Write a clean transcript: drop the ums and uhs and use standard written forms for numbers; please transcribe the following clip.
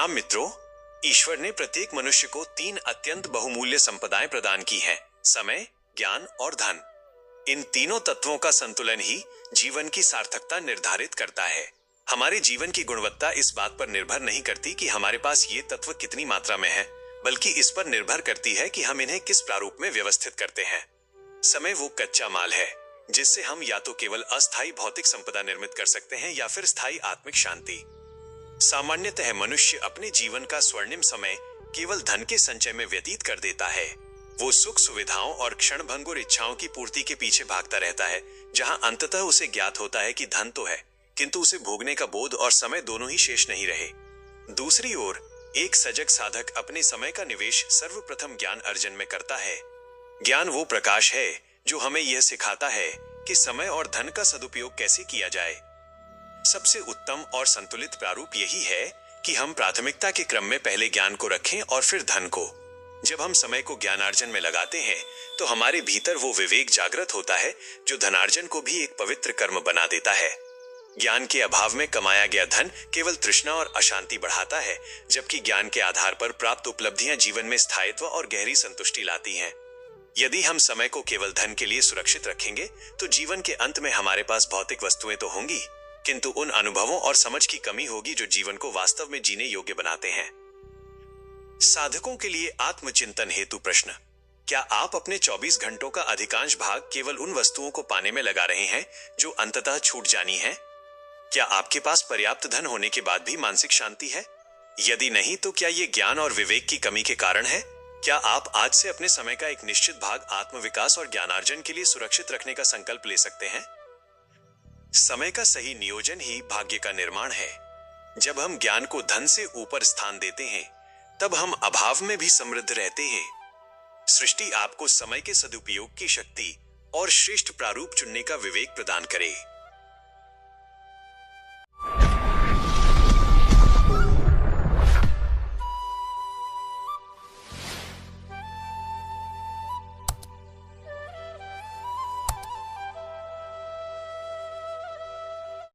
प्रणाम मित्रों। ईश्वर ने प्रत्येक मनुष्य को तीन अत्यंत बहुमूल्य संपदाएं प्रदान की हैं: समय, ज्ञान और धन। इन तीनों तत्वों का संतुलन ही जीवन की सार्थकता निर्धारित करता है। हमारे जीवन की गुणवत्ता इस बात पर निर्भर नहीं करती कि हमारे पास ये तत्व कितनी मात्रा में है, बल्कि इस पर निर्भर करती है कि हम इन्हें किस प्रारूप में व्यवस्थित करते हैं। समय वो कच्चा माल है जिससे हम या तो केवल अस्थायी भौतिक संपदा निर्मित कर सकते हैं या फिर स्थायी आत्मिक शांति। सामान्यतः मनुष्य अपने जीवन का स्वर्णिम समय केवल धन के संचय में व्यतीत कर देता है। वो सुख सुविधाओं और क्षणभंगुर इच्छाओं की पूर्ति के पीछे भागता रहता है, जहां अंततः उसे ज्ञात होता है कि धन तो है, किंतु उसे भोगने का बोध और समय दोनों ही शेष नहीं रहे। दूसरी ओर एक सजग साधक अपने समय का निवेश सर्वप्रथम ज्ञान अर्जन में करता है। ज्ञान वो प्रकाश है जो हमें यह सिखाता है कि समय और धन का सदुपयोग कैसे किया जाए। सबसे उत्तम और संतुलित प्रारूप यही है कि हम प्राथमिकता के क्रम में पहले ज्ञान को रखें और फिर धन को। जब हम समय को ज्ञानार्जन में लगाते हैं तो हमारे भीतर वो विवेक जागृत होता है जो धनार्जन को भी एक पवित्र कर्म बना देता है। ज्ञान के अभाव में कमाया गया धन केवल तृष्णा और अशांति बढ़ाता है, जबकि ज्ञान के आधार पर प्राप्त उपलब्धियां जीवन में स्थायित्व और गहरी संतुष्टि लाती हैं। यदि हम समय को केवल धन के लिए सुरक्षित रखेंगे तो जीवन के अंत में हमारे पास भौतिक वस्तुएं तो होंगी, किंतु उन अनुभवों और समझ की कमी होगी जो जीवन को वास्तव में जीने योग्य बनाते हैं। साधकों के लिए आत्मचिंतन हेतु प्रश्न: क्या आप अपने 24 घंटों का अधिकांश भाग केवल उन वस्तुओं को पाने में लगा रहे हैं जो अंततः छूट जानी है? क्या आपके पास पर्याप्त धन होने के बाद भी मानसिक शांति है? यदि नहीं, तो क्या ये ज्ञान और विवेक की कमी के कारण है? क्या आप आज से अपने समय का एक निश्चित भाग आत्मविकास और ज्ञानार्जन के लिए सुरक्षित रखने का संकल्प ले सकते हैं? समय का सही नियोजन ही भाग्य का निर्माण है। जब हम ज्ञान को धन से ऊपर स्थान देते हैं, तब हम अभाव में भी समृद्ध रहते हैं। सृष्टि आपको समय के सदुपयोग की शक्ति और श्रेष्ठ प्रारूप चुनने का विवेक प्रदान करे।